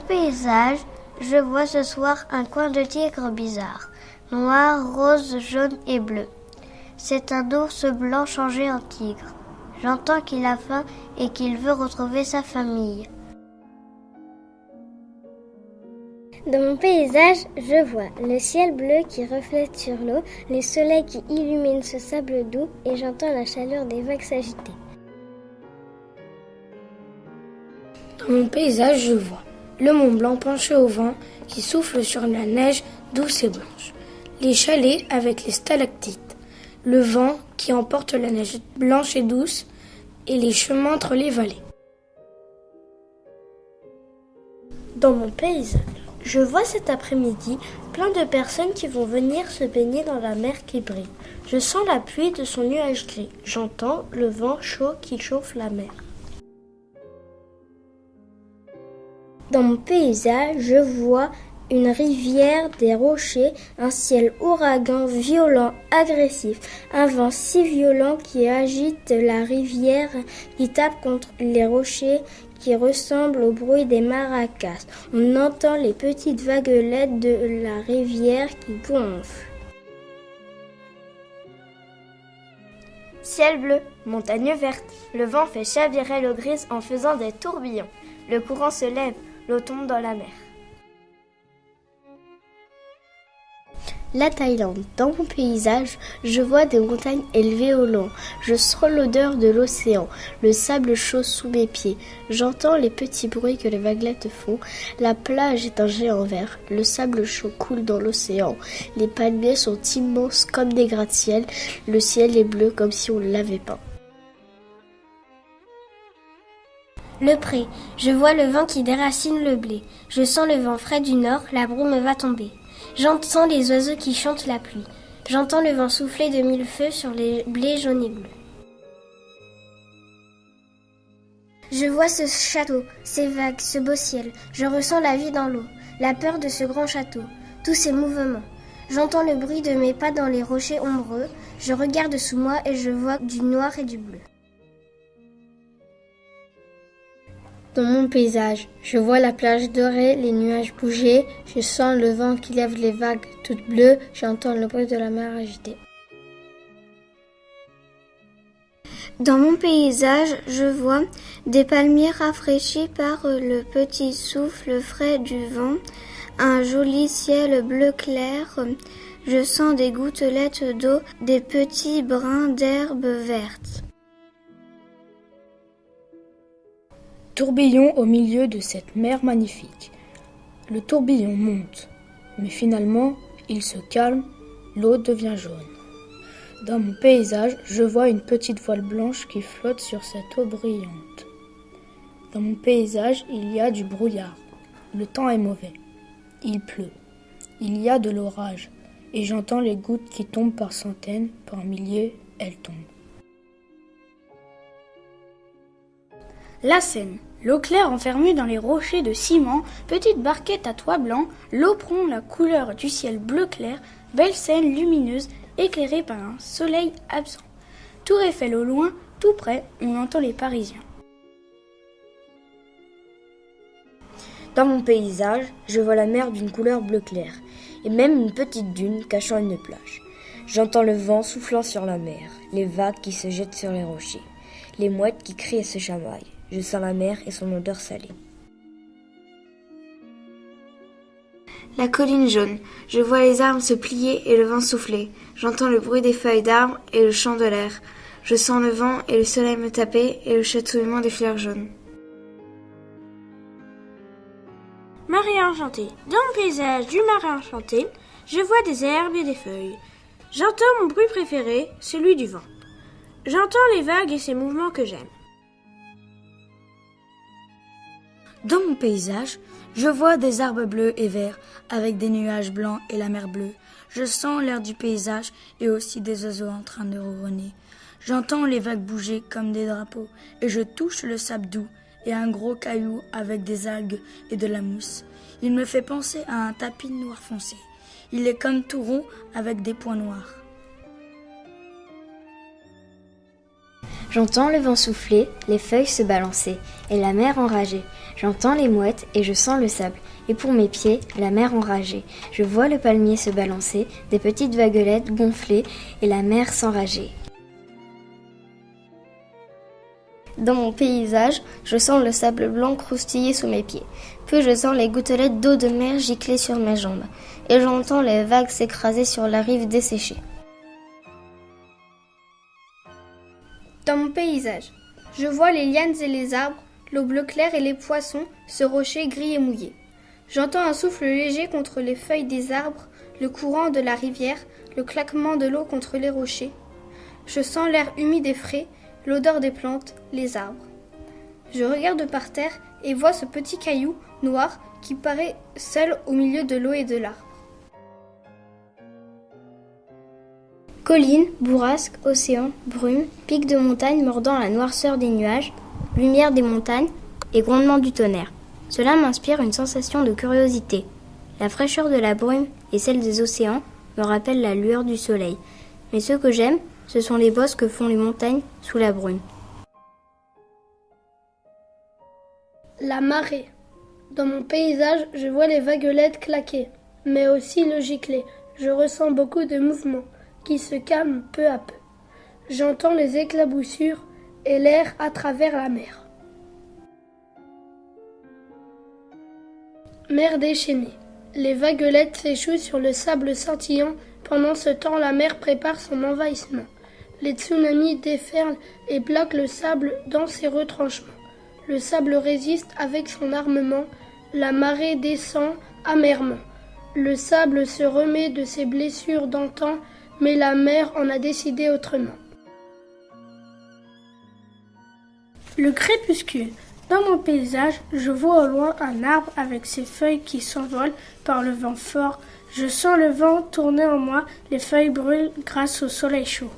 paysage, je vois ce soir un coin de tigre bizarre, noir, rose, jaune et bleu. C'est un ours blanc changé en tigre. J'entends qu'il a faim et qu'il veut retrouver sa famille. Dans mon paysage, je vois le ciel bleu qui reflète sur l'eau, le soleil qui illumine ce sable doux et j'entends la chaleur des vagues s'agiter. Dans mon paysage, je vois le Mont Blanc penché au vent qui souffle sur la neige douce et blanche, les chalets avec les stalactites, le vent qui emporte la neige blanche et douce et les chemins entre les vallées. Dans mon paysage, je vois cet après-midi plein de personnes qui vont venir se baigner dans la mer qui brille. Je sens la pluie de son nuage gris. J'entends le vent chaud qui chauffe la mer. Dans mon paysage, je vois une rivière, des rochers, un ciel ouragan, violent, agressif, un vent si violent qui agite la rivière, qui tape contre les rochers, qui ressemble au bruit des maracas. On entend les petites vaguelettes de la rivière qui gonflent. Ciel bleu, montagne verte, le vent fait chavirer l'eau grise en faisant des tourbillons. Le courant se lève, l'eau tombe dans la mer. La Thaïlande. Dans mon paysage, je vois des montagnes élevées au loin. Je sens l'odeur de l'océan, le sable chaud sous mes pieds. J'entends les petits bruits que les vaguelettes font. La plage est un géant vert. Le sable chaud coule dans l'océan. Les palmiers sont immenses comme des gratte-ciel. Le ciel est bleu comme si on l'avait peint. Le pré. Je vois le vent qui déracine le blé. Je sens le vent frais du nord. La brume va tomber. J'entends les oiseaux qui chantent la pluie. J'entends le vent souffler de mille feux sur les blés jaunes et bleus. Je vois ce château, ces vagues, ce beau ciel. Je ressens la vie dans l'eau, la peur de ce grand château, tous ces mouvements. J'entends le bruit de mes pas dans les rochers ombreux. Je regarde sous moi et je vois du noir et du bleu. Dans mon paysage, je vois la plage dorée, les nuages bouger, je sens le vent qui lève les vagues toutes bleues, j'entends le bruit de la mer agitée. Dans mon paysage, je vois des palmiers rafraîchis par le petit souffle frais du vent, un joli ciel bleu clair, je sens des gouttelettes d'eau, des petits brins d'herbe verte. Tourbillon au milieu de cette mer magnifique. Le tourbillon monte, mais finalement, il se calme, l'eau devient jaune. Dans mon paysage, je vois une petite voile blanche qui flotte sur cette eau brillante. Dans mon paysage, il y a du brouillard. Le temps est mauvais. Il pleut. Il y a de l'orage. Et j'entends les gouttes qui tombent par centaines, par milliers, elles tombent. La Seine. L'eau claire enfermée dans les rochers de ciment, petite barquette à toit blanc, l'eau prend la couleur du ciel bleu clair, belle Seine lumineuse, éclairée par un soleil absent. Tour Eiffel au loin, tout près, on entend les Parisiens. Dans mon paysage, je vois la mer d'une couleur bleu clair, et même une petite dune cachant une plage. J'entends le vent soufflant sur la mer, les vagues qui se jettent sur les rochers, les mouettes qui crient et se chamaillent. Je sens la mer et son odeur salée. La colline jaune. Je vois les arbres se plier et le vent souffler. J'entends le bruit des feuilles d'arbres et le chant de l'air. Je sens le vent et le soleil me taper et le chatouillement des fleurs jaunes. Marée enchantée. Dans le paysage du marais enchanté, je vois des herbes et des feuilles. J'entends mon bruit préféré, celui du vent. J'entends les vagues et ces mouvements que j'aime. Dans mon paysage, je vois des arbres bleus et verts avec des nuages blancs et la mer bleue. Je sens l'air du paysage et aussi des oiseaux en train de ronronner. J'entends les vagues bouger comme des drapeaux et je touche le sable doux et un gros caillou avec des algues et de la mousse. Il me fait penser à un tapis noir foncé. Il est comme tout rond avec des points noirs. J'entends le vent souffler, les feuilles se balancer et la mer enragée. J'entends les mouettes et je sens le sable. Et pour mes pieds, la mer enragée. Je vois le palmier se balancer, des petites vaguelettes gonfler et la mer s'enrager. Dans mon paysage, je sens le sable blanc croustiller sous mes pieds. Puis je sens les gouttelettes d'eau de mer gicler sur mes jambes. Et j'entends les vagues s'écraser sur la rive desséchée. Dans mon paysage, je vois les lianes et les arbres, l'eau bleu clair et les poissons, ce rocher gris et mouillé. J'entends un souffle léger contre les feuilles des arbres, le courant de la rivière, le claquement de l'eau contre les rochers. Je sens l'air humide et frais, l'odeur des plantes, les arbres. Je regarde par terre et vois ce petit caillou noir qui paraît seul au milieu de l'eau et de l'arbre. Collines, bourrasques, océans, brumes, pics de montagne mordant la noirceur des nuages, lumière des montagnes et grondement du tonnerre. Cela m'inspire une sensation de curiosité. La fraîcheur de la brume et celle des océans me rappellent la lueur du soleil. Mais ce que j'aime, ce sont les bosses que font les montagnes sous la brume. La marée. Dans mon paysage, je vois les vaguelettes claquer, mais aussi le gicler. Je ressens beaucoup de mouvements qui se calment peu à peu. J'entends les éclaboussures et l'air à travers la mer. Mer déchaînée. Les vaguelettes s'échouent sur le sable scintillant. Pendant ce temps, la mer prépare son envahissement. Les tsunamis déferlent et plaquent le sable dans ses retranchements. Le sable résiste avec son armement. La marée descend amèrement. Le sable se remet de ses blessures d'antan, mais la mer en a décidé autrement. Le crépuscule. Dans mon paysage, je vois au loin un arbre avec ses feuilles qui s'envolent par le vent fort. Je sens le vent tourner en moi, les feuilles brûlent grâce au soleil chaud.